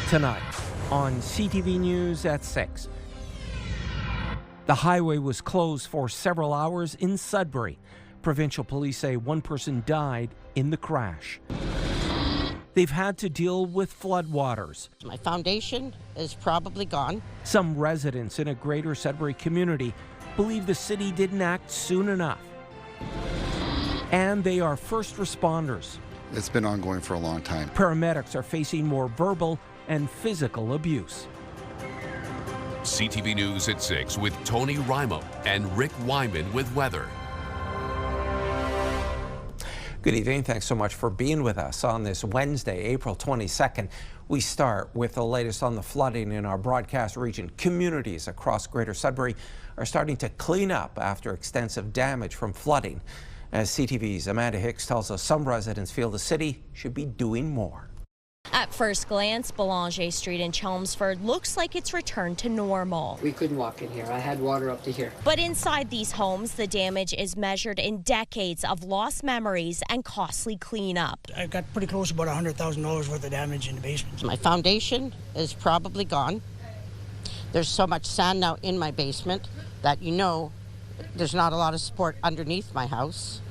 tonight on CTV News at 6. The highway was closed for several hours in Sudbury. Provincial police say one person died in the crash. They've had to deal with floodwaters. My foundation is probably gone. Some residents in a greater Sudbury community believe the city didn't act soon enough. And they are first responders. It's been ongoing for a long time. Paramedics are facing more verbal and physical abuse. CTV News at 6 with Tony Ryma and Rick Wyman with weather. Good evening. Thanks so much for being with us on this Wednesday, April 22nd. We start with the latest on the flooding in our broadcast region. Communities across Greater Sudbury are starting to clean up after extensive damage from flooding. As CTV's Amanda Hicks tells us, some residents feel the city should be doing more. At first glance, Boulanger Street in Chelmsford looks like it's returned to normal. We couldn't walk in here. I had water up to here. But inside these homes, the damage is measured in decades of lost memories and costly cleanup. I got pretty close to about $100,000 worth of damage in the basement. My foundation is probably gone. There's so much sand now in my basement that there's not a lot of support underneath my house.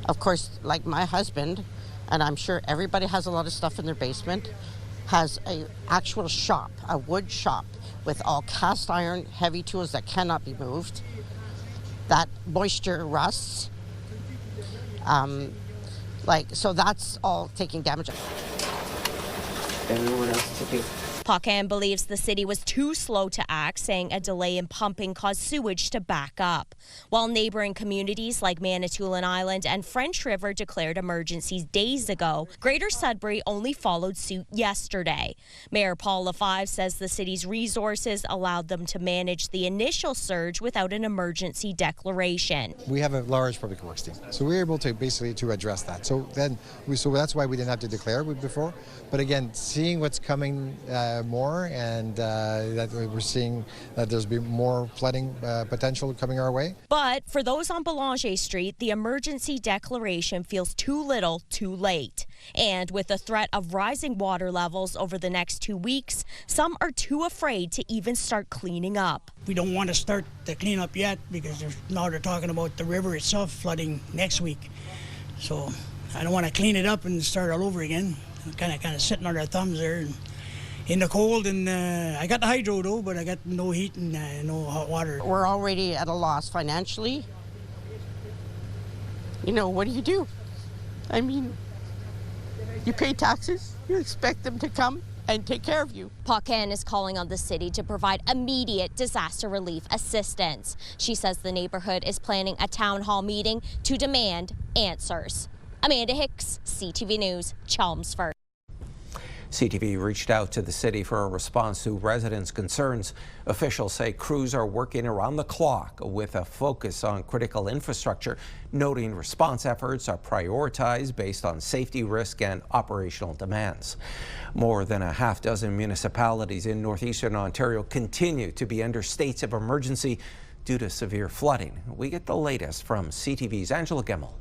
Of course, like my husband, and I'm sure everybody has a lot of stuff in their basement, has an actual shop, a wood shop with all cast iron heavy tools that cannot be moved. That moisture rusts. So that's all taking damage. Don't know what else to do. Paquin believes the city was too slow to act, saying a delay in pumping caused sewage to back up. While neighboring communities like Manitoulin Island and French River declared emergencies days ago, Greater Sudbury only followed suit yesterday. Mayor Paul LaFive says the city's resources allowed them to manage the initial surge without an emergency declaration. We have a large public works team, so we were able to basically address that. So that's why we didn't have to declare before. But again, seeing what's coming more, and that we're seeing that there's been more flooding potential coming our way. But for those on Boulanger Street, the emergency declaration feels too little, too late. And with the threat of rising water levels over the next 2 weeks, some are too afraid to even start cleaning up. We don't want to start the cleanup yet because now they're talking about the river itself flooding next week. So I don't want to clean it up and start all over again. Kind of sitting on our thumbs there in the cold, and I got the hydro though, but I got no heat and no hot water. We're already at a loss financially. What do? I mean, you pay taxes, you expect them to come and take care of you. Paquin is calling on the city to provide immediate disaster relief assistance. She says the neighborhood is planning a town hall meeting to demand answers. Amanda Hicks, CTV News, Chelmsford. CTV reached out to the city for a response to residents' concerns. Officials say crews are working around the clock with a focus on critical infrastructure, noting response efforts are prioritized based on safety risk and operational demands. More than a half dozen municipalities in Northeastern Ontario continue to be under states of emergency due to severe flooding. We get the latest from CTV's Angela Gemmell.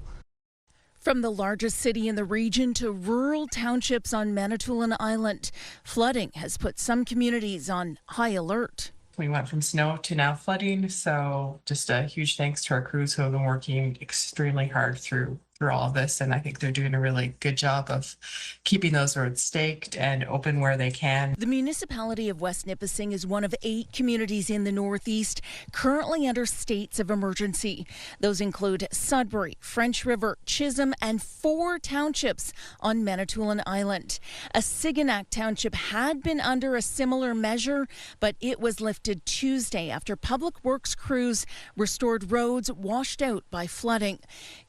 From the largest city in the region to rural townships on Manitoulin Island, flooding has put some communities on high alert. We went from snow to now flooding, so just a huge thanks to our crews who have been working extremely hard through all of this, and I think they're doing a really good job of keeping those roads staked and open where they can. The municipality of West Nipissing is one of 8 communities in the Northeast currently under states of emergency. Those include Sudbury, French River, Chisholm, and 4 townships on Manitoulin Island. Siganac Township had been under a similar measure, but it was lifted Tuesday after public works crews restored roads washed out by flooding.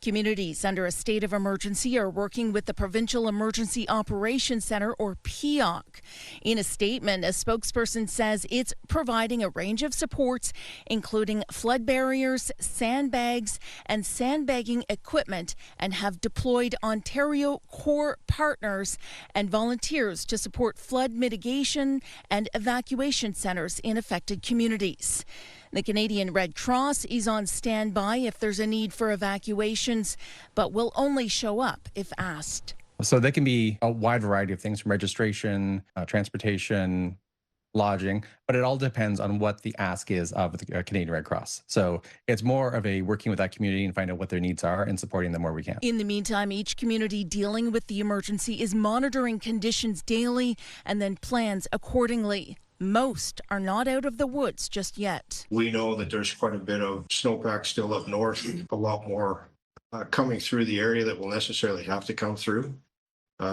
Communities under a state of emergency are working with the Provincial Emergency Operations Centre, or PEOC. In a statement, a spokesperson says it's providing a range of supports, including flood barriers, sandbags, and sandbagging equipment, and have deployed Ontario Corps partners and volunteers to support flood mitigation and evacuation centres in affected communities. The Canadian Red Cross is on standby if there's a need for evacuations, but will only show up if asked. So they can be a wide variety of things, from registration, transportation, lodging, but it all depends on what the ask is of the Canadian Red Cross. So it's more of a working with that community and find out what their needs are and supporting them where we can. In the meantime, each community dealing with the emergency is monitoring conditions daily and then plans accordingly. Most are not out of the woods just yet. We know that there's quite a bit of snowpack still up north, a lot more coming through the area that will necessarily have to come through.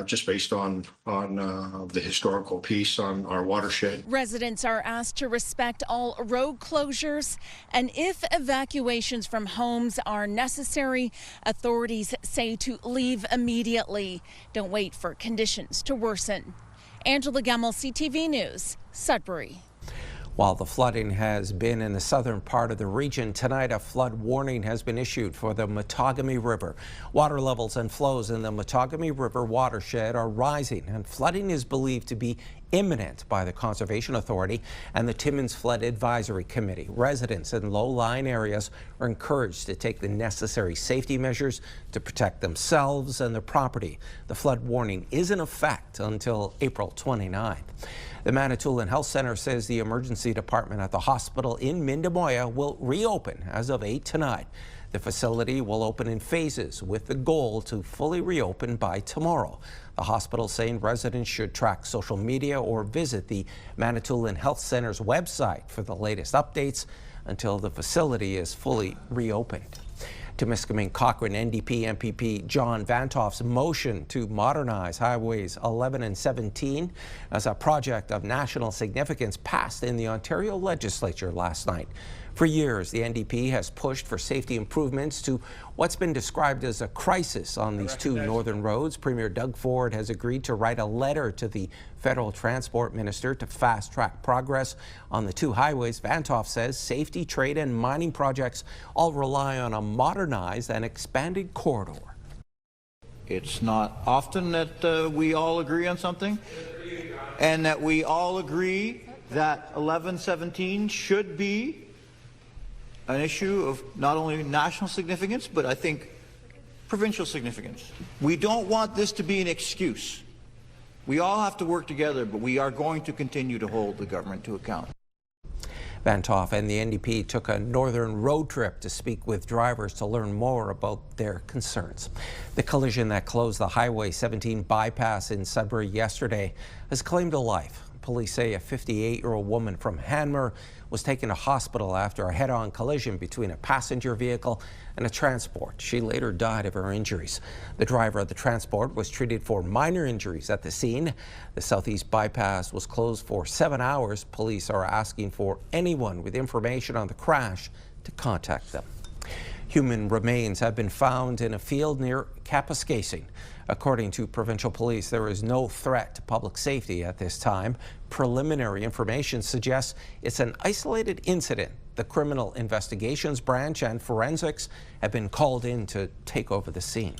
Just based on the historical piece on our watershed. Residents are asked to respect all road closures, and if evacuations from homes are necessary, authorities say to leave immediately. Don't wait for conditions to worsen. Angela Gemmell, CTV News, Sudbury. While the flooding has been in the southern part of the region, tonight a flood warning has been issued for the Matagami River. Water levels and flows in the Matagami River watershed are rising, and flooding is believed to be imminent by the Conservation Authority and the Timmins Flood Advisory Committee. Residents in low-lying areas are encouraged to take the necessary safety measures to protect themselves and their property. The flood warning is in effect until April 29th. The Manitoulin Health Centre says the emergency department at the hospital in Mindamoya will reopen as of 8 tonight. The facility will open in phases with the goal to fully reopen by tomorrow. The hospital saying residents should track social media or visit the Manitoulin Health Centre's website for the latest updates until the facility is fully reopened. Timiskaming Cochrane NDP MPP John Vantoff's motion to modernize Highways 11 and 17 as a project of national significance passed in the Ontario legislature last night. For years, the NDP has pushed for safety improvements to what's been described as a crisis on these two northern roads. Premier Doug Ford has agreed to write a letter to the federal transport minister to fast-track progress on the two highways. Vantoff says safety, trade and mining projects all rely on a modernized and expanded corridor. It's not often that we all agree on something, and that we all agree that 1117 should be an issue of not only national significance, but I think provincial significance. We don't want this to be an excuse. We all have to work together, but we are going to continue to hold the government to account. Vantoff and the NDP took a northern road trip to speak with drivers to learn more about their concerns. The collision that closed the Highway 17 bypass in Sudbury yesterday has claimed a life. Police say a 58-year-old woman from Hanmer was taken to hospital after a head-on collision between a passenger vehicle and a transport. She later died of her injuries. The driver of the transport was treated for minor injuries at the scene. The Southeast bypass was closed for 7 hours. Police are asking for anyone with information on the crash to contact them. Human remains have been found in a field near Kapuskasing. According to provincial police, there is no threat to public safety at this time. Preliminary information suggests it's an isolated incident. The Criminal Investigations Branch and forensics have been called in to take over the scene.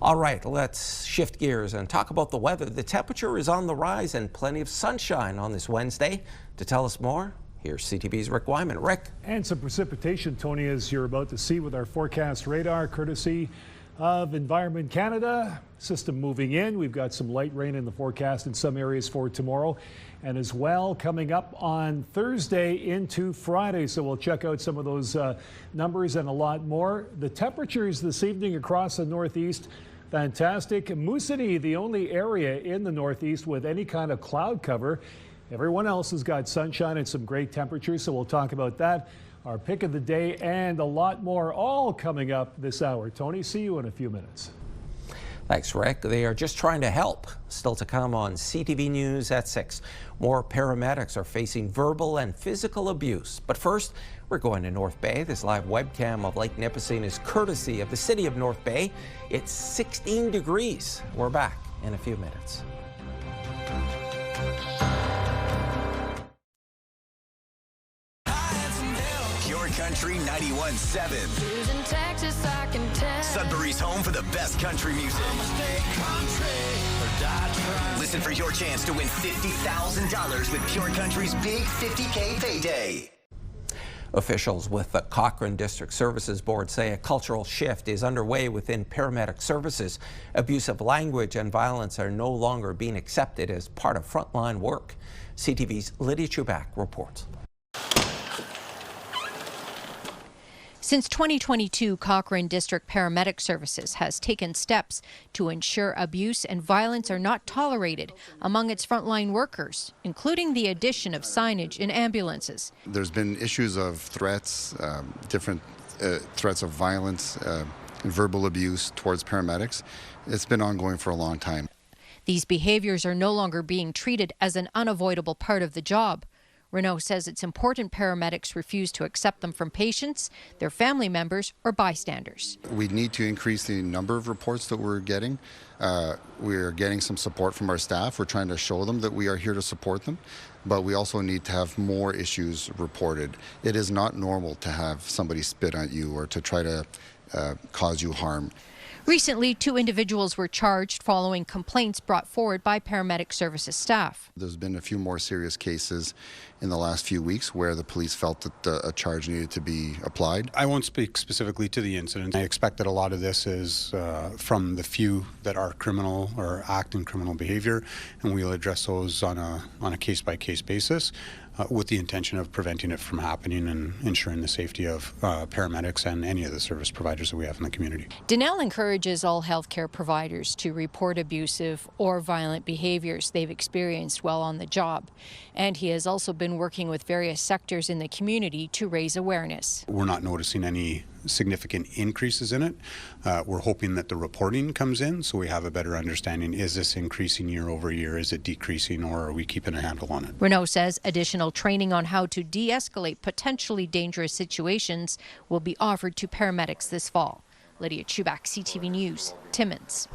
All right, let's shift gears and talk about the weather. The temperature is on the rise and plenty of sunshine on this Wednesday. To tell us more, here's CTV's Rick Wyman. Rick. And some precipitation, Tony, as you're about to see with our forecast radar, courtesy of Environment Canada. System moving in. We've got some light rain in the forecast in some areas for tomorrow, and as well coming up on Thursday into Friday. So we'll check out some of those numbers and a lot more. The temperatures this evening across the Northeast, fantastic. Moosonee, the only area in the Northeast with any kind of cloud cover. Everyone else has got sunshine and some great temperatures, so we'll talk about that. Our pick of the day and a lot more all coming up this hour. Tony, see you in a few minutes. Thanks, Rick. They are just trying to help. Still to come on CTV News at 6. More paramedics are facing verbal and physical abuse. But first, we're going to North Bay. This live webcam of Lake Nipissing is courtesy of the city of North Bay. It's 16 degrees. We're back in a few minutes. Country 91.7. Sudbury's home for the best country music. Listen for your chance to win $50,000 with Pure Country's big $50K payday. Officials with the Cochrane District Services Board say a cultural shift is underway within paramedic services. Abusive language and violence are no longer being accepted as part of frontline work. CTV's Lydia Chubak reports. Since 2022, Cochrane District Paramedic Services has taken steps to ensure abuse and violence are not tolerated among its frontline workers, including the addition of signage in ambulances. There's been issues of threats, different threats of violence and verbal abuse towards paramedics. It's been ongoing for a long time. These behaviors are no longer being treated as an unavoidable part of the job. Renault says it's important paramedics refuse to accept them from patients, their family members, or bystanders. We need to increase the number of reports that we're getting. We're getting some support from our staff. We're trying to show them that we are here to support them, but we also need to have more issues reported. It is not normal to have somebody spit at you or to try to cause you harm. Recently, 2 individuals were charged following complaints brought forward by paramedic services staff. There's been a few more serious cases in the last few weeks where the police felt that a charge needed to be applied. I won't speak specifically to the incident. I expect that a lot of this is from the few that are criminal or act in criminal behavior, and we'll address those on a case-by-case basis. With the intention of preventing it from happening and ensuring the safety of paramedics and any of the service providers that we have in the community. Donnell encourages all healthcare providers to report abusive or violent behaviors they've experienced while on the job. And he has also been working with various sectors in the community to raise awareness. We're not noticing any significant increases in it. We're hoping that the reporting comes in so we have a better understanding. Is this increasing year over year? Is it decreasing, or are we keeping a handle on it? Renault says additional training on how to de-escalate potentially dangerous situations will be offered to paramedics this fall. Lydia Chubak, CTV News, Timmins.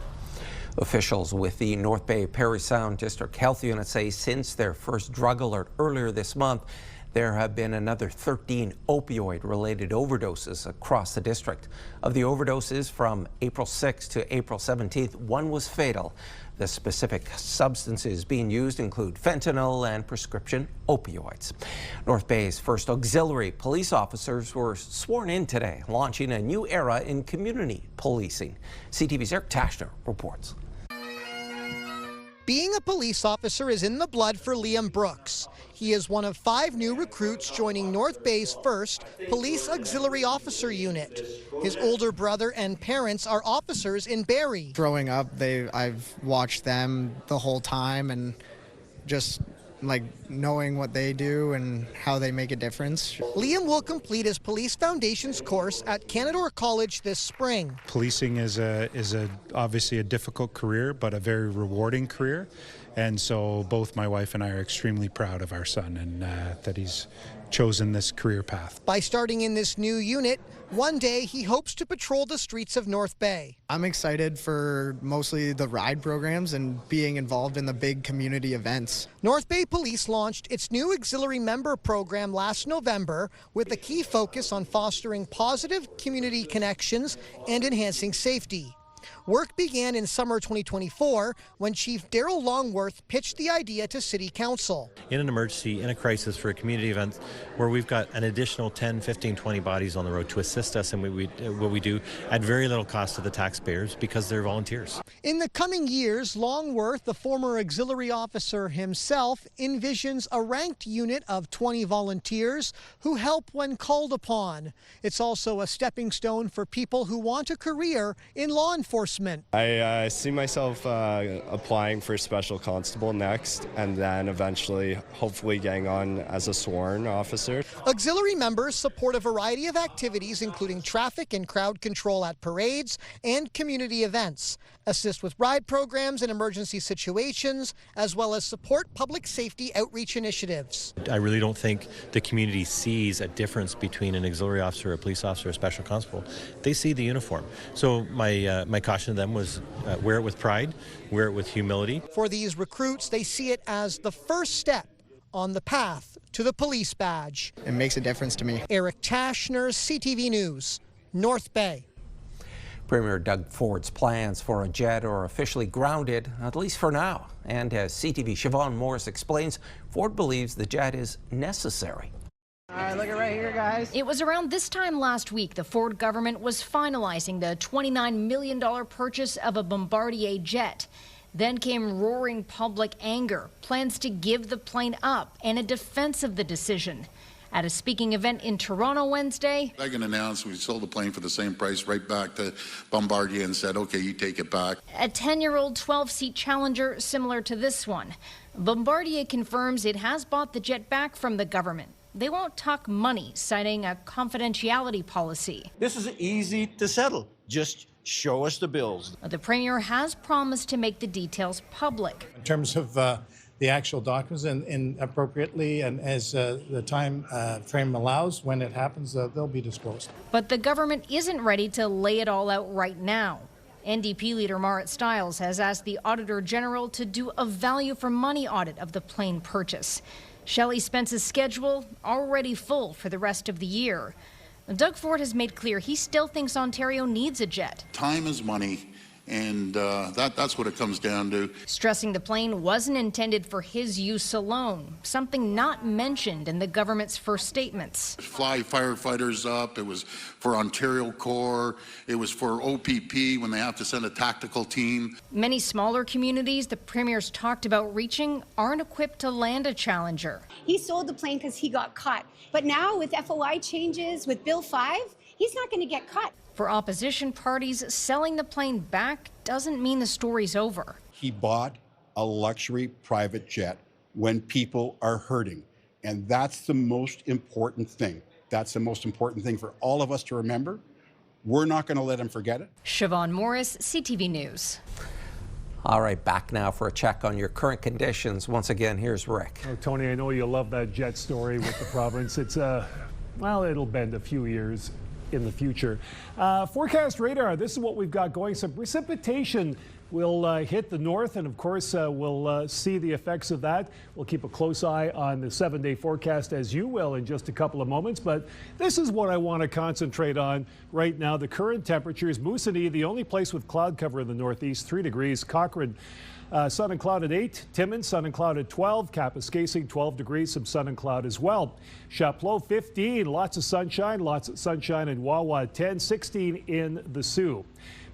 Officials with the North Bay Parry Sound District Health Unit say since their first drug alert earlier this month, there have been another 13 opioid-related overdoses across the district. Of the overdoses from April 6th to April 17th, 1 was fatal. The specific substances being used include fentanyl and prescription opioids. North Bay's first auxiliary police officers were sworn in today, launching a new era in community policing. CTV's Eric Tashner reports. Being a police officer is in the blood for Liam Brooks. He is one of 5 new recruits joining North Bay's first Police Auxiliary Officer Unit. His older brother and parents are officers in Barrie. Growing up, I've watched them the whole time, and just like knowing what they do and how they make a difference. Liam will complete his Police Foundations course at Canadore College this spring. Policing is obviously a difficult career, but a very rewarding career. And so both my wife and I are extremely proud of our son and that he's chosen this career path. By starting in this new unit, one day he hopes to patrol the streets of North Bay. I'm excited for mostly the ride programs and being involved in the big community events. North Bay Police launched its new auxiliary member program last November with a key focus on fostering positive community connections and enhancing safety. Work began in summer 2024 when Chief Daryl Longworth pitched the idea to City Council. In an emergency, in a crisis, for a community event where we've got an additional 10, 15, 20 bodies on the road to assist us in what we do at very little cost to the taxpayers because they're volunteers. In the coming years, Longworth, the former auxiliary officer himself, envisions a ranked unit of 20 volunteers who help when called upon. It's also a stepping stone for people who want a career in law enforcement. I see myself applying for special constable next, and then eventually hopefully getting on as a sworn officer. Auxiliary members support a variety of activities including traffic and crowd control at parades and community events, assist with ride programs in emergency situations, as well as support public safety outreach initiatives. I really don't think the community sees a difference between an auxiliary officer, a police officer, a special constable. They see the uniform. So my caution to them was wear it with pride, wear it with humility. For these recruits, they see it as the first step on the path to the police badge. It makes a difference to me. Eric Tashner, CTV News, North Bay. Premier Doug Ford's plans for a jet are officially grounded, at least for now. And as CTV Siobhan Morris explains, Ford believes the jet is necessary. All right, look at right here, guys. It was around this time last week the Ford government was finalizing the $29 million purchase of a Bombardier jet. Then came roaring public anger, plans to give the plane up, and a defense of the decision. At a speaking event in Toronto Wednesday, I can announce we sold the plane for the same price right back to Bombardier and said, okay, you take it back. a 10-year-old 12-seat Challenger similar to this one. Bombardier confirms it has bought the jet back from the government. They won't talk money, citing a confidentiality policy. This is easy to settle. Just show us the bills. The Premier has promised to make the details public. In terms of the actual documents and appropriately and as the time frame allows, when it happens, they'll be disclosed. But the government isn't ready to lay it all out right now. NDP leader Marit Stiles has asked the Auditor General to do a value for money audit of the plane purchase. Shelley Spence's schedule already full for the rest of the year. Doug Ford has made clear he still thinks Ontario needs a jet. Time is money, and that's what it comes down to. Stressing the plane wasn't intended for his use alone, something not mentioned in the government's first statements. Fly firefighters up, it was for Ontario Corps, it was for OPP when they have to send a tactical team. Many smaller communities the Premier's talked about reaching aren't equipped to land a Challenger. He sold the plane because he got caught. But now with FOI changes, with Bill 5, he's not going to get caught. For opposition parties, selling the plane back doesn't mean the story's over. He bought a luxury private jet when people are hurting. And that's the most important thing. That's the most important thing for all of us to remember. We're not going to let him forget it. Siobhan Morris, CTV News. All right, back now for a check on your current conditions. Once again, here's Rick. Oh, Tony, I know you love that jet story with the province. It's, well, it'll bend a few years in the future. Forecast radar, this is what we've got going. Some precipitation will hit the north, and of course we'll see the effects of that. We'll keep a close eye on the 7-day forecast, as you will in just a couple of moments, but this is what I want to concentrate on right now. The current temperatures: Moosonee, the only place with cloud cover in the northeast, 3 degrees. Cochrane, sun and cloud at 8. Timmins, sun and cloud at 12. Kapuskasing, 12 degrees, some sun and cloud as well. Chapleau, 15. Lots of sunshine in Wawa at 10. 16 in the Sioux.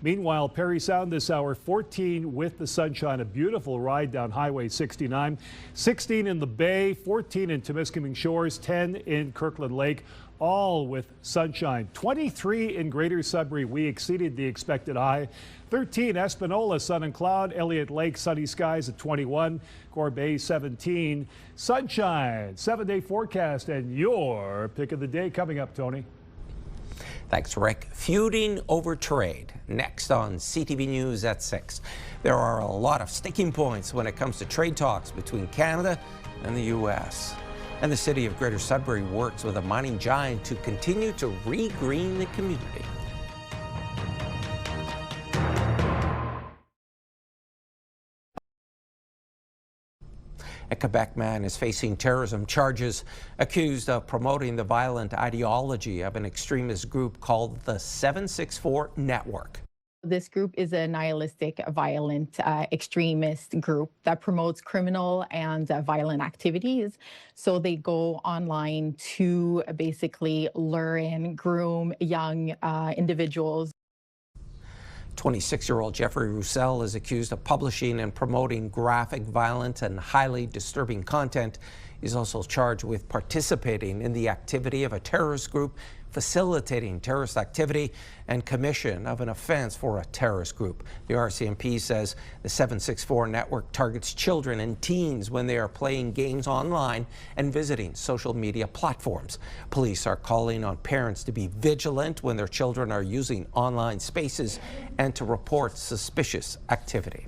Meanwhile, Parry Sound this hour, 14 with the sunshine. A beautiful ride down Highway 69. 16 in the Bay, 14 in Temiskaming Shores, 10 in Kirkland Lake, all with sunshine. 23 in Greater Sudbury. We exceeded the expected high. 13 Espanola, sun and cloud. Elliott Lake, sunny skies at 21. Gore Bay, 17. Sunshine. 7-day forecast, and your pick of the day coming up, Tony. Thanks, Rick. Feuding over trade. Next on CTV News at 6. There are a lot of sticking points when it comes to trade talks between Canada and the U.S. And the city of Greater Sudbury works with a mining giant to continue to re-green the community. A Quebec man is facing terrorism charges, accused of promoting the violent ideology of an extremist group called the 764 Network. This group is a nihilistic, violent, extremist group that promotes criminal and violent activities. So they go online to basically lure in, groom young individuals. 26-year-old Jeffrey Roussel is accused of publishing and promoting graphic, violent, and highly disturbing content. He's also charged with participating in the activity of a terrorist group, facilitating terrorist activity, and commission of an offense for a terrorist group. The RCMP says the 764 Network targets children and teens when they are playing games online and visiting social media platforms. Police are calling on parents to be vigilant when their children are using online spaces and to report suspicious activity.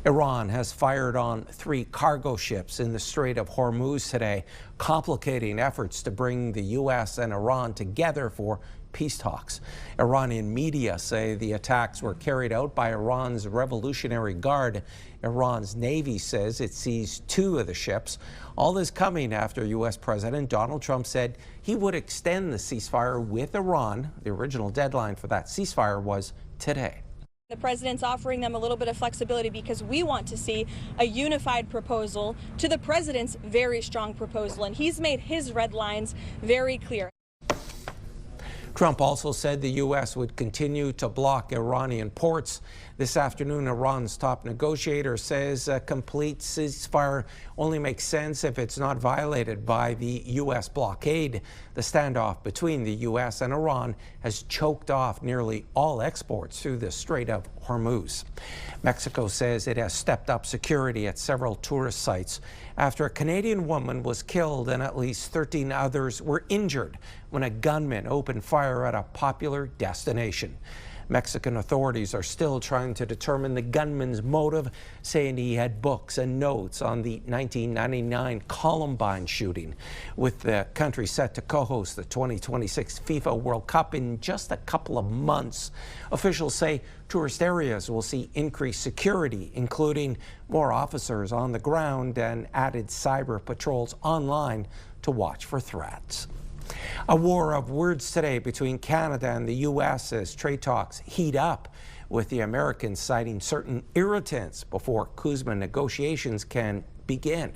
Iran has fired on 3 cargo ships in the Strait of Hormuz today, complicating efforts to bring the U.S. and Iran together for peace talks. Iranian media say the attacks were carried out by Iran's Revolutionary Guard. Iran's Navy says it seized 2 of the ships. All this coming after U.S. President Donald Trump said he would extend the ceasefire with Iran. The original deadline for that ceasefire was today. The president's offering them a little bit of flexibility because we want to see a unified proposal to the president's very strong proposal, and he's made his red lines very clear. Trump also said the U.S. would continue to block Iranian ports. This afternoon, Iran's top negotiator says a complete ceasefire only makes sense if it's not violated by the U.S. blockade. The standoff between the U.S. and Iran has choked off nearly all exports through the Strait of Hormuz. Mexico says it has stepped up security at several tourist sites after a Canadian woman was killed and at least 13 others were injured when a gunman opened fire at a popular destination. Mexican authorities are still trying to determine the gunman's motive, saying he had books and notes on the 1999 Columbine shooting. With the country set to co-host the 2026 FIFA World Cup in just a couple of months, officials say tourist areas will see increased security, including more officers on the ground and added cyber patrols online to watch for threats. A war of words today between Canada and the U.S. as trade talks heat up, with the Americans citing certain irritants before CUSMA negotiations can begin.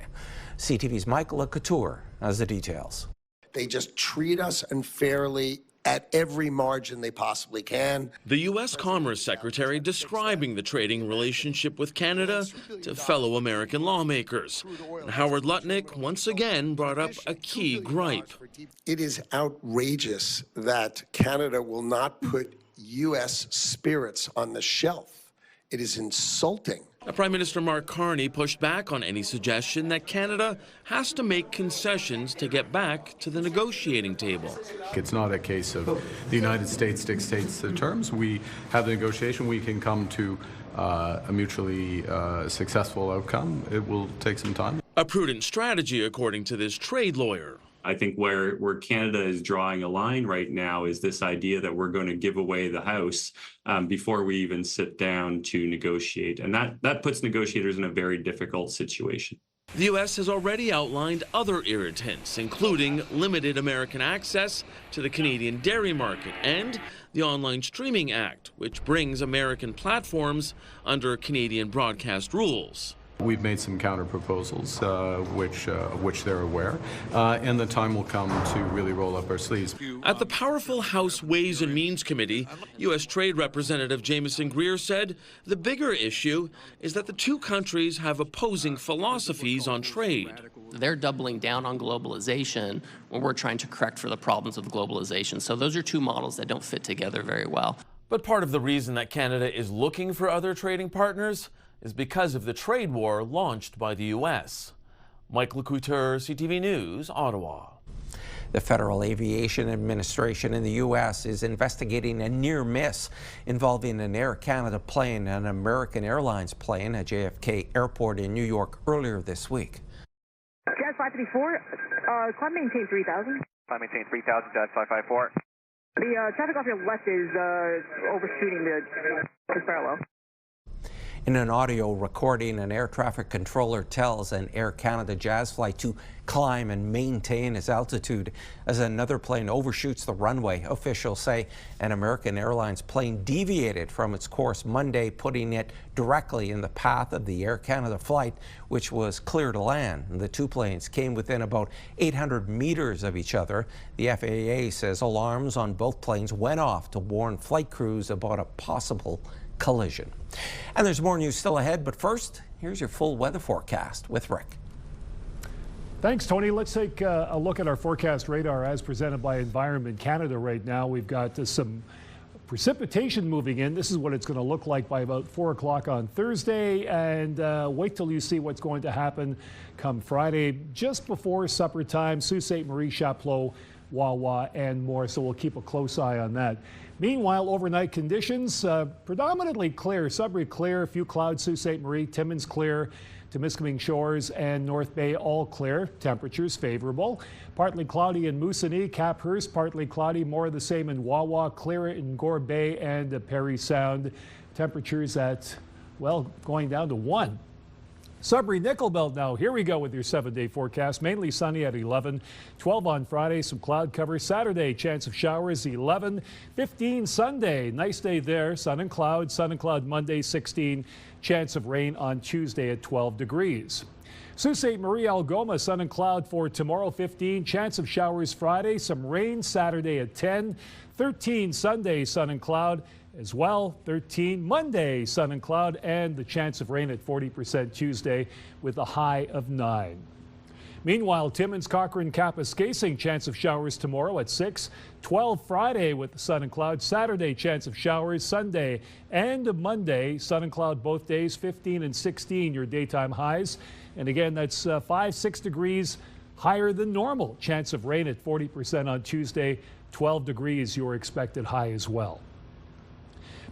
CTV's Michael Couture has the details. They just treat us unfairly at every margin they possibly can. The U.S. Commerce Secretary describing the trading relationship with Canada to fellow American lawmakers. And Howard Lutnick once again brought up a key gripe. It is outrageous that Canada will not put U.S. spirits on the shelf. It is insulting. Prime Minister Mark Carney pushed back on any suggestion that Canada has to make concessions to get back to the negotiating table. It's not a case of the United States dictates the terms. We have the negotiation. We can come to a mutually successful outcome. It will take some time. A prudent strategy, according to this trade lawyer. I think where Canada is drawing a line right now is this idea that we're going to give away the house before we even sit down to negotiate. And that puts negotiators in a very difficult situation. The U.S. has already outlined other irritants, including limited American access to the Canadian dairy market and the Online Streaming Act, which brings American platforms under Canadian broadcast rules. We've made some counter proposals, which they're aware, and the time will come to really roll up our sleeves. At the powerful House Ways and Means Committee, U.S. Trade Representative Jamieson Greer said the bigger issue is that the two countries have opposing philosophies on trade. They're doubling down on globalization when we're trying to correct for the problems of globalization. So those are two models that don't fit together very well. But part of the reason that Canada is looking for other trading partners is because of the trade war launched by the U.S. Michael Couture, CTV News, Ottawa. The Federal Aviation Administration in the U.S. is investigating a near miss involving an Air Canada plane and an American Airlines plane at JFK Airport in New York earlier this week. Jazz 534, climb maintain 3000. Climb maintain 3000, Jazz 554. The traffic off your left is overshooting the parallel. In an audio recording, an air traffic controller tells an Air Canada Jazz flight to climb and maintain its altitude as another plane overshoots the runway. Officials say an American Airlines plane deviated from its course Monday, putting it directly in the path of the Air Canada flight, which was clear to land. The two planes came within about 800 meters of each other. The FAA says alarms on both planes went off to warn flight crews about a possible collision. And there's more news still ahead, but first, here's your full weather forecast with Rick. Thanks, Tony. Let's take a look at our forecast radar as presented by Environment Canada right now. We've got some precipitation moving in. This is what it's going to look like by about 4 o'clock on Thursday, and wait till you see what's going to happen come Friday, just before supper time, Sault Ste. Marie, Chapleau, Wawa, and more, so we'll keep a close eye on that. Meanwhile, overnight conditions, predominantly clear. Sudbury clear, a few clouds, Sault Ste. Marie, Timmins clear, Temiskaming Shores and North Bay all clear. Temperatures favorable. Partly cloudy in Moosonee, Caphurst, partly cloudy, more of the same in Wawa, clear in Gore Bay and Perry Sound. Temperatures at, well, going down to 1. Sudbury nickel belt now. Here we go with your 7-day forecast. Mainly sunny at 11, 12 on Friday, some cloud cover. Saturday, chance of showers 11, 15 Sunday. Nice day there. Sun and cloud Monday 16. Chance of rain on Tuesday at 12 degrees. Sault Ste. Marie Algoma, sun and cloud for tomorrow 15. Chance of showers Friday, some rain Saturday at 10. 13 Sunday, sun and cloud as well. 13 Monday, sun and cloud, and the chance of rain at 40% Tuesday with a high of 9. Meanwhile, Timmins, Cochrane, Kapuskasing, chance of showers tomorrow at 6. 12 Friday with the sun and cloud. Saturday, chance of showers. Sunday and Monday, sun and cloud both days. 15 and 16 your daytime highs. And again, that's 5-6 degrees higher than normal. Chance of rain at 40% on Tuesday. 12 degrees your expected high as well.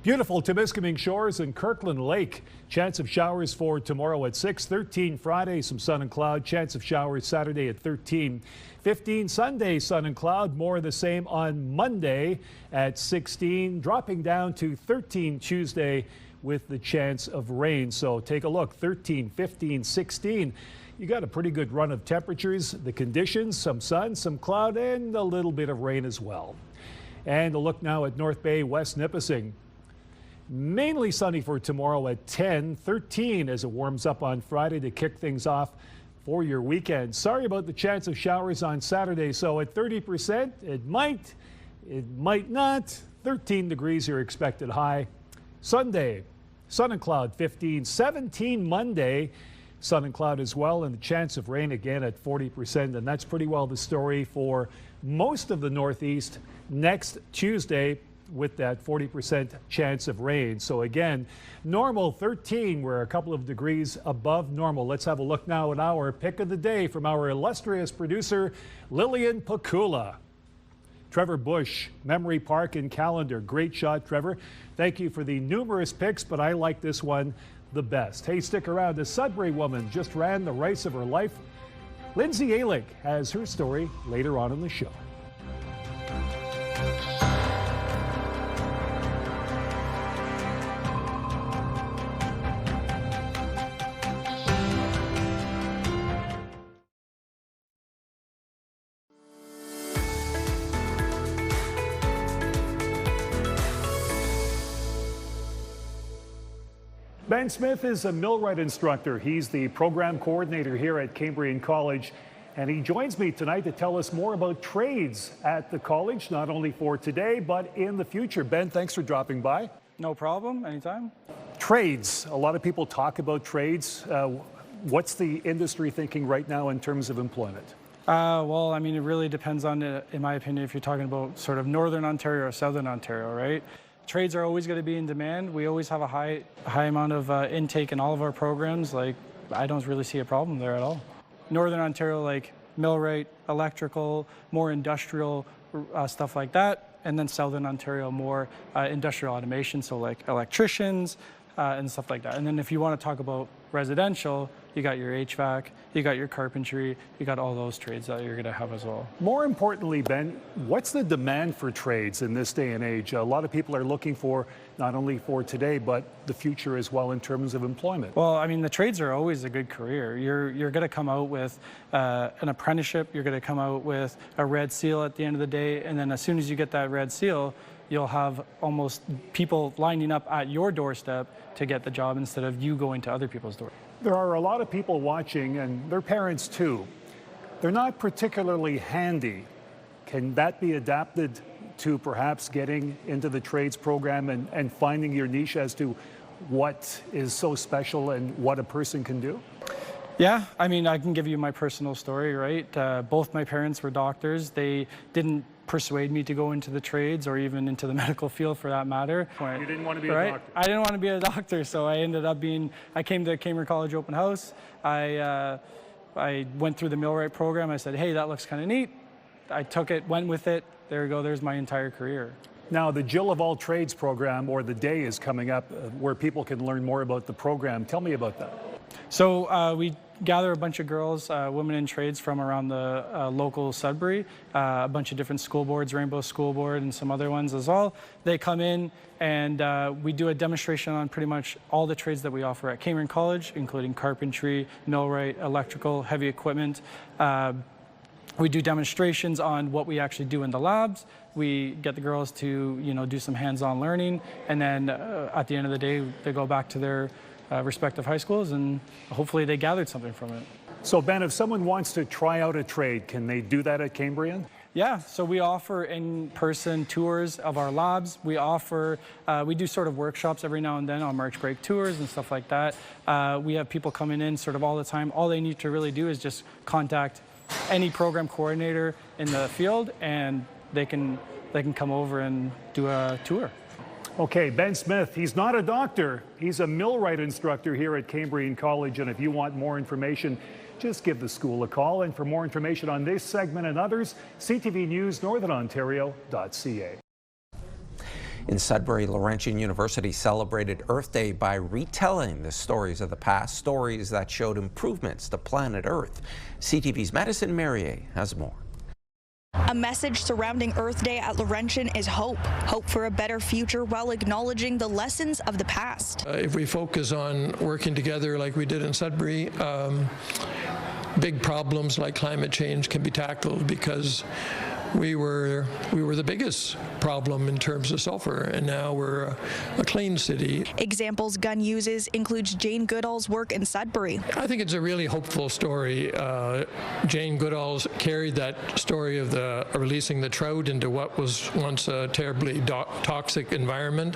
Beautiful Temiskaming Shores and Kirkland Lake. Chance of showers for tomorrow at 6. 13 Friday, some sun and cloud. Chance of showers Saturday at 13. 15 Sunday, sun and cloud. More of the same on Monday at 16. Dropping down to 13 Tuesday with the chance of rain. So take a look. 13, 15, 16. You got a pretty good run of temperatures. The conditions, some sun, some cloud, and a little bit of rain as well. And a look now at North Bay, West Nipissing. Mainly sunny for tomorrow at 10, 13 as it warms up on Friday to kick things off for your weekend. Sorry about the chance of showers on Saturday. So at 30%, it might not. 13 degrees your expected high. Sunday, sun and cloud 15, 17 Monday, sun and cloud as well, and the chance of rain again at 40%. And that's pretty well the story for most of the Northeast next Tuesday, with that 40% chance of rain. So again, normal 13, we're a couple of degrees above normal. Let's have a look now at our pick of the day from our illustrious producer, Lillian Pakula. Trevor Bush, Memory Park and Calendar. Great shot, Trevor. Thank you for the numerous picks, but I like this one the best. Hey, stick around. A Sudbury woman just ran the race of her life. Lindsay Alick has her story later on in the show. Ben Smith is a millwright instructor. He's the program coordinator here at Cambrian College, and he joins me tonight to tell us more about trades at the college, not only for today, but in the future. Ben, thanks for dropping by. No problem, anytime. Trades, a lot of people talk about trades. What's the industry thinking right now in terms of employment? Well, I mean, it really depends on, in my opinion, if you're talking about sort of Northern Ontario or Southern Ontario, right? Trades are always going to be in demand. We always have a high amount of intake in all of our programs. Like, I don't really see a problem there at all. Northern Ontario, like millwright, electrical, more industrial stuff like that. And then Southern Ontario, more industrial automation, so like electricians and stuff like that. And then if you want to talk about residential, you got your HVAC, you got your carpentry, you got all those trades that you're going to have as well. More importantly, Ben, what's the demand for trades in this day and age? A lot of people are looking for, not only for today, but the future as well in terms of employment. Well, I mean, the trades are always a good career. You're going to come out with an apprenticeship, you're going to come out with a red seal at the end of the day, and then as soon as you get that red seal, you'll have almost people lining up at your doorstep to get the job instead of you going to other people's doors. There are a lot of people watching, and their parents too. They're not particularly handy. Can that be adapted to perhaps getting into the trades program and finding your niche as to what is so special and what a person can do? Yeah, I mean, I can give you my personal story, right? Both my parents were doctors. They didn't persuade me to go into the trades or even into the medical field for that matter. You didn't want to be right? a doctor? I didn't want to be a doctor, so I ended up I came to Cambrian College open house. I went through the millwright program. I said, hey, that looks kind of neat. I took it, went with it. There you go, there's my entire career. Now, the Jill of All Trades program, or the day, is coming up where people can learn more about the program. Tell me about that. So we gather a bunch of girls, women in trades from around the local Sudbury, a bunch of different school boards, Rainbow School Board and some other ones as well. They come in and we do a demonstration on pretty much all the trades that we offer at Cambrian College, including carpentry, millwright, electrical, heavy equipment. We do demonstrations on what we actually do in the labs. We get the girls to, do some hands-on learning, and then at the end of the day, they go back to their respective high schools, and hopefully they gathered something from it. So Ben, if someone wants to try out a trade, can they do that at Cambrian? Yeah, so we offer in-person tours of our labs. We do sort of workshops every now and then on March break tours and stuff like that. We have people coming in sort of all the time. All they need to really do is just contact any program coordinator in the field, and they can come over and do a tour. Okay, Ben Smith, he's not a doctor. He's a millwright instructor here at Cambrian College, and if you want more information, just give the school a call. And for more information on this segment and others, CTV News Northern Ontario.ca. In Sudbury, Laurentian University celebrated Earth Day by retelling the stories of the past, stories that showed improvements to planet Earth. CTV's Madison Merrier has more. A message surrounding Earth Day at Laurentian is hope. Hope for a better future while acknowledging the lessons of the past. If we focus on working together like we did in Sudbury, big problems like climate change can be tackled, because we were the biggest problem in terms of sulfur, and now we're a clean city. Examples Gunn uses includes Jane Goodall's work in Sudbury. I think it's a really hopeful story. Jane Goodall carried that story of releasing the trout into what was once a terribly toxic environment,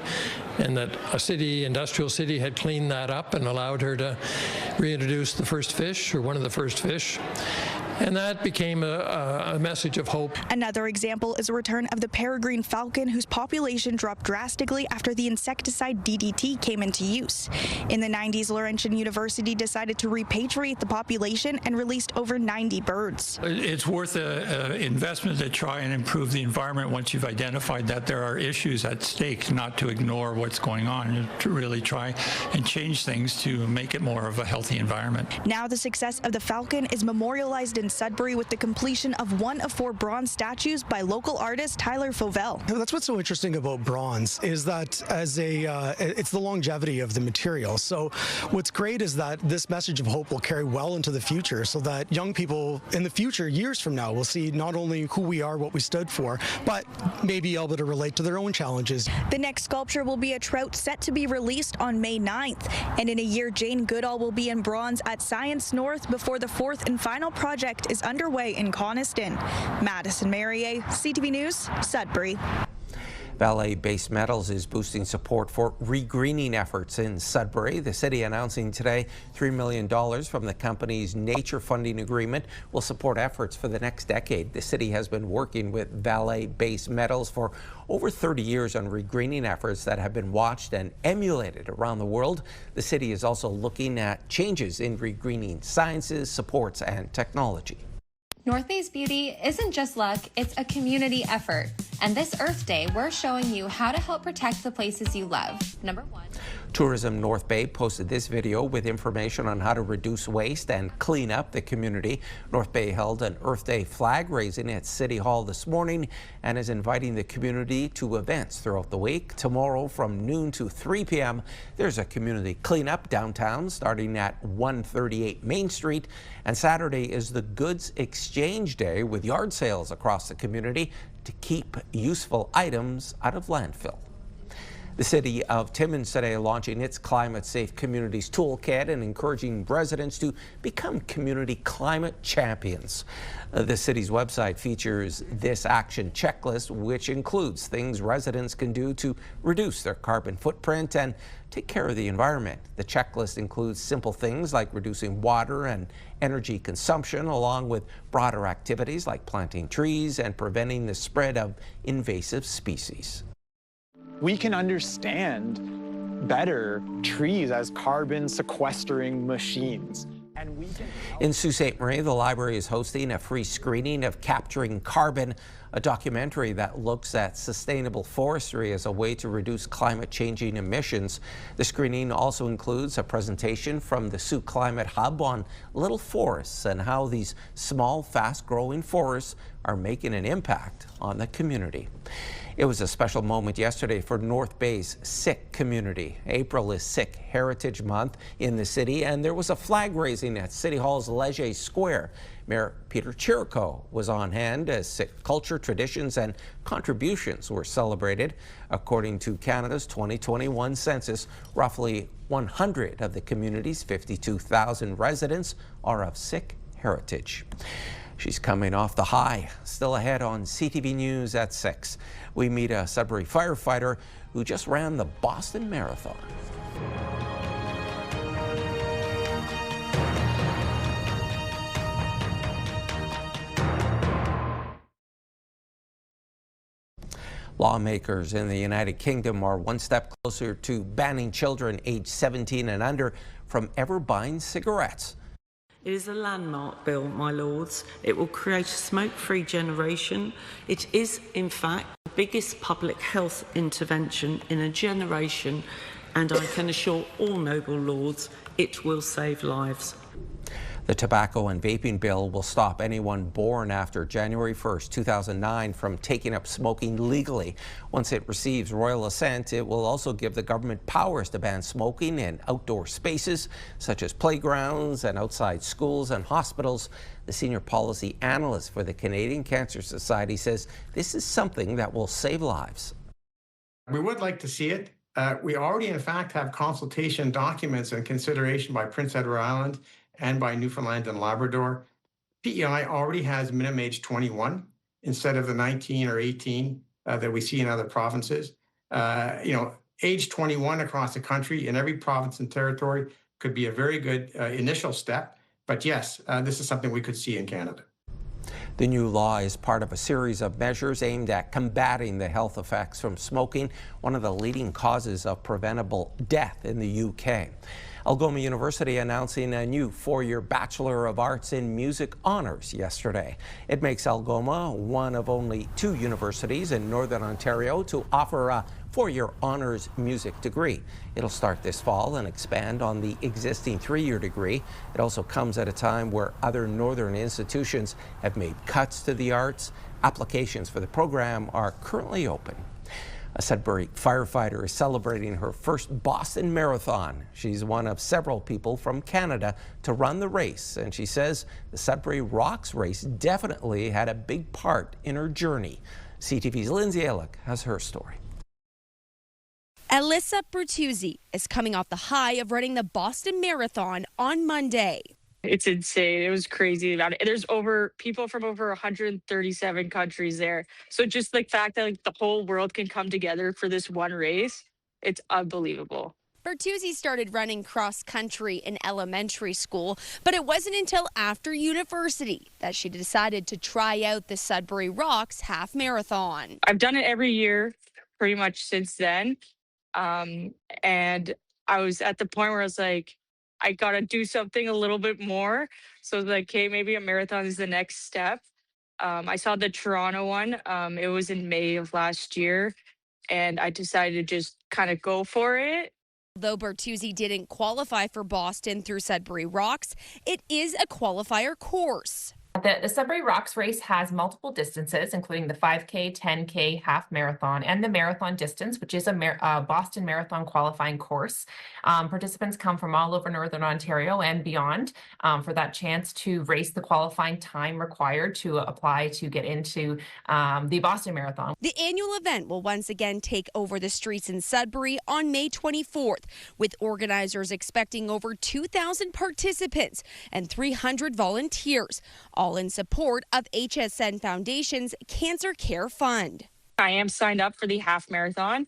and that industrial city had cleaned that up and allowed her to reintroduce the first fish, or one of the first fish. And that became a message of hope. Another example is a return of the peregrine falcon, whose population dropped drastically after the insecticide DDT came into use. In the 90s, Laurentian University decided to repatriate the population and released over 90 birds. It's worth an investment to try and improve the environment once you've identified that there are issues at stake, not to ignore what's going on, to really try and change things to make it more of a healthy environment. Now the success of the falcon is memorialized in Sudbury with the completion of one of 4 bronze statues by local artist Tyler Fovell. That's what's so interesting about bronze, is that it's the longevity of the material. So what's great is that this message of hope will carry well into the future, so that young people in the future, years from now, will see not only who we are, what we stood for, but maybe able to relate to their own challenges. The next sculpture will be a trout set to be released on May 9th. And in a year, Jane Goodall will be in bronze at Science North before the 4th and final project is underway in Coniston. Madison Merrier, CTV News, Sudbury. Vale Base Metals is boosting support for regreening efforts in Sudbury. The city announcing today $3 million from the company's nature funding agreement will support efforts for the next decade. The city has been working with Vale Base Metals for over 30 years on regreening efforts that have been watched and emulated around the world. The city is also looking at changes in regreening sciences, supports, and technology. Northeast Beauty isn't just luck, it's a community effort. And this Earth Day, we're showing you how to help protect the places you love. Number 1. Tourism North Bay posted this video with information on how to reduce waste and clean up the community. North Bay held an Earth Day flag raising at City Hall this morning and is inviting the community to events throughout the week. Tomorrow from noon to 3 p.m. there's a community cleanup downtown starting at 138 Main Street. And Saturday is the Goods Exchange Day with yard sales across the community to keep useful items out of landfill. The city of Timmins today launching its Climate Safe Communities Toolkit and encouraging residents to become community climate champions. The city's website features this action checklist, which includes things residents can do to reduce their carbon footprint and take care of the environment. The checklist includes simple things like reducing water and energy consumption, along with broader activities like planting trees and preventing the spread of invasive species. We can understand better trees as carbon sequestering machines. In Sault Ste. Marie, the library is hosting a free screening of Capturing Carbon, a documentary that looks at sustainable forestry as a way to reduce climate-changing emissions. The screening also includes a presentation from the Sault Climate Hub on little forests and how these small, fast-growing forests are making an impact on the community. It was a special moment yesterday for North Bay's Sikh community. April is Sikh Heritage Month in the city, and there was a flag raising at City Hall's Leger Square. Mayor Peter Chirico was on hand as Sikh culture, traditions, and contributions were celebrated. According to Canada's 2021 census, roughly 100 of the community's 52,000 residents are of Sikh heritage. She's coming off the high. Still ahead on CTV News at 6. We meet a Sudbury firefighter who just ran the Boston Marathon. Lawmakers in the United Kingdom are one step closer to banning children aged 17 and under from ever buying cigarettes. It is a landmark bill, my lords. It will create a smoke-free generation. It is, in fact, the biggest public health intervention in a generation, and I can assure all noble lords it will save lives. The tobacco and vaping bill will stop anyone born after January 1st, 2009 from taking up smoking legally. Once it receives royal assent, it will also give the government powers to ban smoking in outdoor spaces such as playgrounds and outside schools and hospitals. The senior policy analyst for the Canadian Cancer Society says this is something that will save lives. We would like to see it. We already, in fact, have consultation documents and consideration by Prince Edward Island and by Newfoundland and Labrador. PEI already has minimum age 21 instead of the 19 or 18 that we see in other provinces. Age 21 across the country in every province and territory could be a very good initial step. But yes, this is something we could see in Canada. The new law is part of a series of measures aimed at combating the health effects from smoking, one of the leading causes of preventable death in the UK. Algoma University announcing a new 4-year Bachelor of Arts in Music honors yesterday. It makes Algoma one of only 2 universities in Northern Ontario to offer a 4-year honors music degree. It'll start this fall and expand on the existing 3-year degree. It also comes at a time where other northern institutions have made cuts to the arts. Applications for the program are currently open. A Sudbury firefighter is celebrating her first Boston Marathon. She's one of several people from Canada to run the race, and she says the Sudbury Rocks race definitely had a big part in her journey. CTV's Lindsay Ehrlich has her story. Alyssa Bertuzzi is coming off the high of running the Boston Marathon on Monday. It's insane. It was crazy about it. There's people from over 137 countries there. So just the fact that the whole world can come together for this one race, it's unbelievable. Bertuzzi started running cross country in elementary school, but it wasn't until after university that she decided to try out the Sudbury Rocks half marathon. I've done it every year pretty much since then. And I was at the point where I was like, I got to do something a little bit more. So I was like, hey, maybe a marathon is the next step. I saw the Toronto one. It was in May of last year, and I decided to just kind of go for it. Though Bertuzzi didn't qualify for Boston through Sudbury Rocks, it is a qualifier course. The Sudbury Rocks race has multiple distances, including the 5K, 10K, half marathon, and the marathon distance, which is a Boston Marathon qualifying course. Participants come from all over Northern Ontario and beyond for that chance to race the qualifying time required to apply to get into the Boston Marathon. The annual event will once again take over the streets in Sudbury on May 24th, with organizers expecting over 2,000 participants and 300 volunteers, all in support of HSN Foundation's Cancer Care Fund. I am signed up for the half marathon,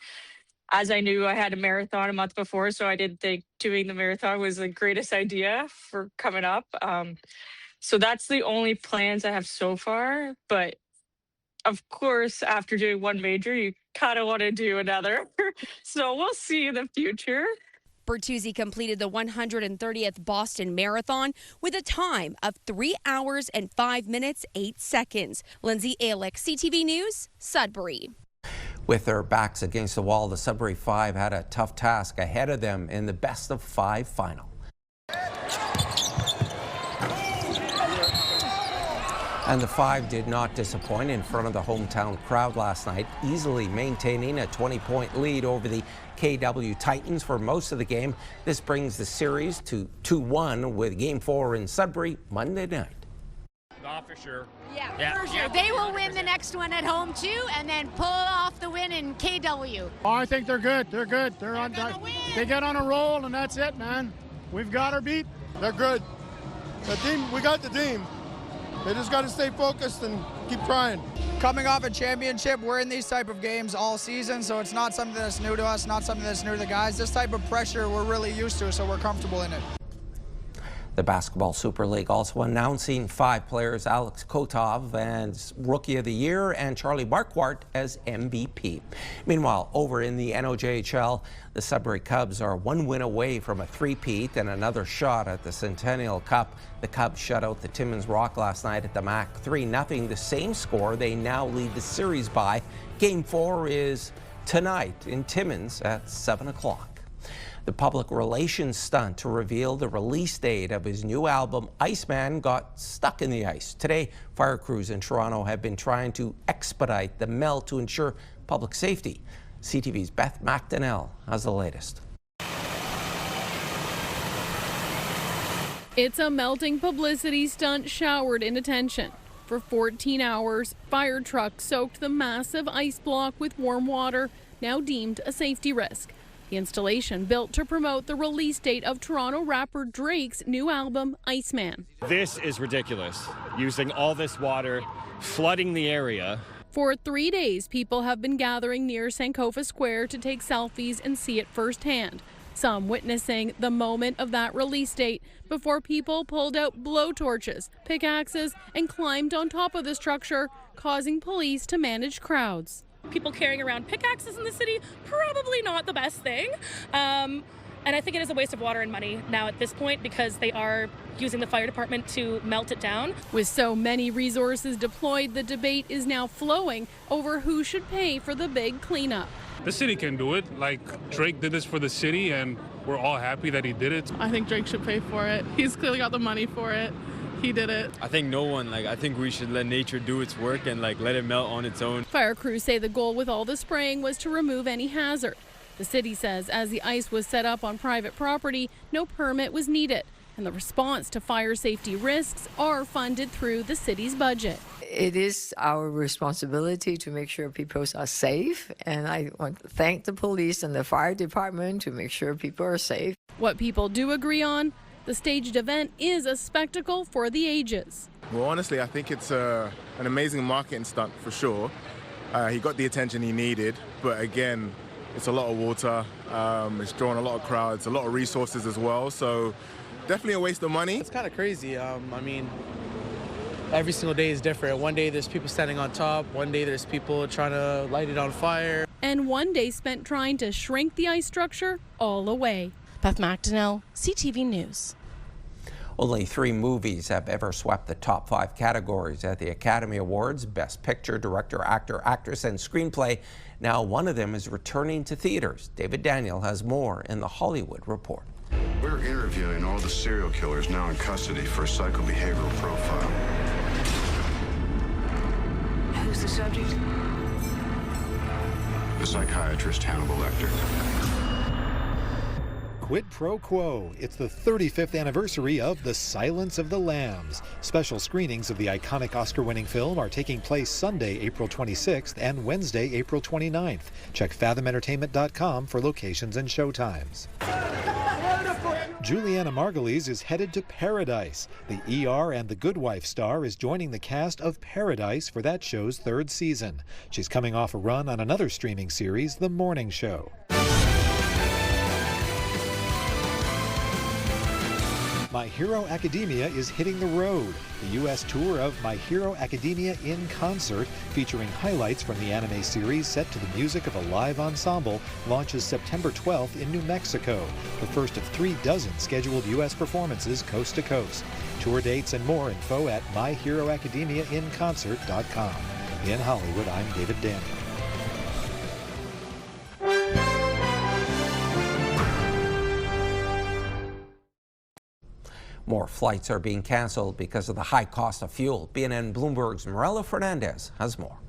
as I knew I had a marathon a month before, so I didn't think doing the marathon was the greatest idea for coming up. So that's the only plans I have so far. But of course, after doing one major, you kind of want to do another. So we'll see in the future. Bertuzzi completed the 130th Boston Marathon with a time of 3 hours and 5 minutes, 8 seconds. Lindsay Alick, CTV News, Sudbury. With their backs against the wall, the Sudbury Five had a tough task ahead of them in the best-of-5 final. And the Five did not disappoint in front of the hometown crowd last night, easily maintaining a 20-point lead over the KW Titans for most of the game. This brings the series to 2-1 with Game 4 in Sudbury Monday night. For sure. Yeah, for sure. They will win the next one at home too, and then pull off the win in KW. Oh, I think they're good. They're good. They're on. They get on a roll, and that's it, man. We've got our beat. They're good. The team. We got the team. They just got to stay focused and keep trying. Coming off a championship, we're in these type of games all season, so it's not something that's new to us, not something that's new to the guys. This type of pressure we're really used to, so we're comfortable in it. The Basketball Super League also announcing 5 players, Alex Kotov as Rookie of the Year and Charlie Marquardt as MVP. Meanwhile, over in the NOJHL, the Sudbury Cubs are 1 win away from a three-peat and another shot at the Centennial Cup. The Cubs shut out the Timmins Rock last night at the MAC 3-0, the same score they now lead the series by. Game 4 is tonight in Timmins at 7 o'clock. The public relations stunt to reveal the release date of his new album, Iceman, got stuck in the ice. Today, fire crews in Toronto have been trying to expedite the melt to ensure public safety. CTV's Beth McDonnell has the latest. It's a melting publicity stunt showered in attention. For 14 hours, fire trucks soaked the massive ice block with warm water, now deemed a safety risk. The installation built to promote the release date of Toronto rapper Drake's new album, Iceman. This is ridiculous, using all this water, flooding the area. For 3 days, people have been gathering near Sankofa Square to take selfies and see it firsthand. Some witnessing the moment of that release date before people pulled out blowtorches, pickaxes, and climbed on top of the structure, causing police to manage crowds. People carrying around pickaxes in the city, probably not the best thing. And I think it is a waste of water and money now at this point because they are using the fire department to melt it down. With so many resources deployed, the debate is now flowing over who should pay for the big cleanup. The city can do it. Like Drake did this for the city and we're all happy that he did it. I think Drake should pay for it. He's clearly got the money for it. He did it. I think no one, I think we should let nature do its work and let it melt on its own. Fire crews say the goal with all the spraying was to remove any hazard. The city says as the ice was set up on private property, no permit was needed, and the response to fire safety risks are funded through the city's budget. It is our responsibility to make sure people are safe, and I want to thank the police and the fire department to make sure people are safe. What people do agree on, the staged event is a spectacle for the ages. Well, honestly, I think it's an amazing marketing stunt for sure. He got the attention he needed, but again, it's a lot of water. It's drawing a lot of crowds, a lot of resources as well. So definitely a waste of money. It's kind of crazy. I mean, every single day is different. One day there's people standing on top. One day there's people trying to light it on fire. And one day spent trying to shrink the ice structure all away. Beth McDonnell, CTV News. Only 3 movies have ever swept the top 5 categories at the Academy Awards: Best Picture, Director, Actor, Actress, and Screenplay. Now one of them is returning to theaters. David Daniel has more in the Hollywood Report. We're interviewing all the serial killers now in custody for a psychobehavioral profile. Who's the subject? The psychiatrist Hannibal Lecter. Quid Pro Quo. It's the 35th anniversary of The Silence of the Lambs. Special screenings of the iconic Oscar-winning film are taking place Sunday, April 26th and Wednesday, April 29th. Check fathomentertainment.com for locations and showtimes. Juliana Margulies is headed to Paradise. The ER and The Good Wife star is joining the cast of Paradise for that show's 3rd season. She's coming off a run on another streaming series, The Morning Show. My Hero Academia is hitting the road. The U.S. tour of My Hero Academia in concert, featuring highlights from the anime series set to the music of a live ensemble, launches September 12th in New Mexico, the first of 36 scheduled U.S. performances coast to coast. Tour dates and more info at myheroacademiainconcert.com. In Hollywood, I'm David Daniel. More flights are being canceled because of the high cost of fuel. BNN Bloomberg's Morella Fernandez has more.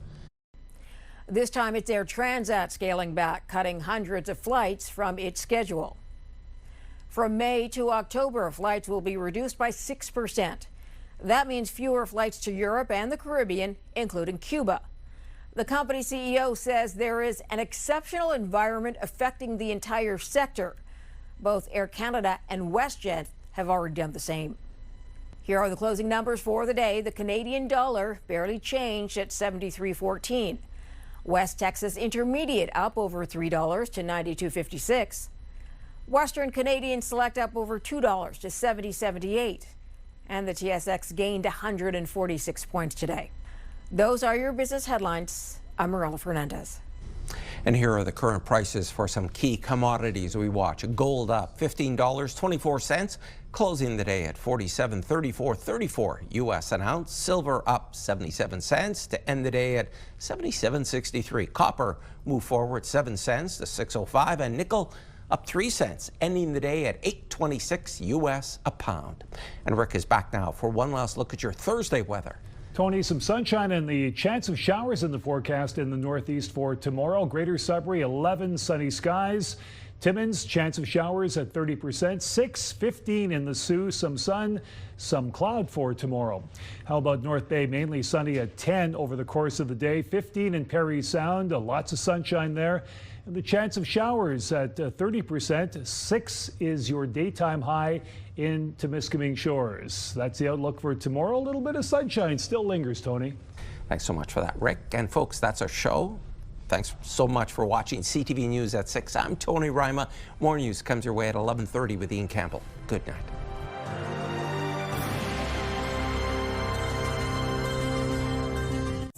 This time it's Air Transat scaling back, cutting hundreds of flights from its schedule. From May to October, flights will be reduced by 6%. That means fewer flights to Europe and the Caribbean, including Cuba. The company CEO says there is an exceptional environment affecting the entire sector. Both Air Canada and WestJet have already done the same. Here are the closing numbers for the day. The Canadian dollar barely changed at 73.14. West Texas Intermediate up over $3 to 92.56. Western Canadian Select up over $2 to 70.78. And the TSX gained 146 points today. Those are your business headlines. I'm Morella Fernandez. And here are the current prices for some key commodities we watch. Gold up $15.24, closing the day at $47.3434 U.S. an ounce. Silver up 77 cents to end the day at 77.63. Copper moved forward 7 cents to 6.05, and nickel up 3 cents, ending the day at $8.26 U.S. a pound. And Rick is back now for one last look at your Thursday weather. Tony, some sunshine and the chance of showers in the forecast in the Northeast for tomorrow. Greater Sudbury, 11 sunny skies. Timmins, chance of showers at 30%. 6:15 in the Sioux, some sun, some cloud for tomorrow. How about North Bay? Mainly sunny at 10 over the course of the day. 15 in Parry Sound, lots of sunshine there. And the chance of showers at 30%. 6 is your daytime high in Temiskaming Shores. That's the outlook for tomorrow. A little bit of sunshine still lingers, Tony. Thanks so much for that, Rick. And folks, that's our show. Thanks so much for watching CTV News at 6. I'm Tony Ryma. More news comes your way at 11:30 with Ian Campbell. Good night.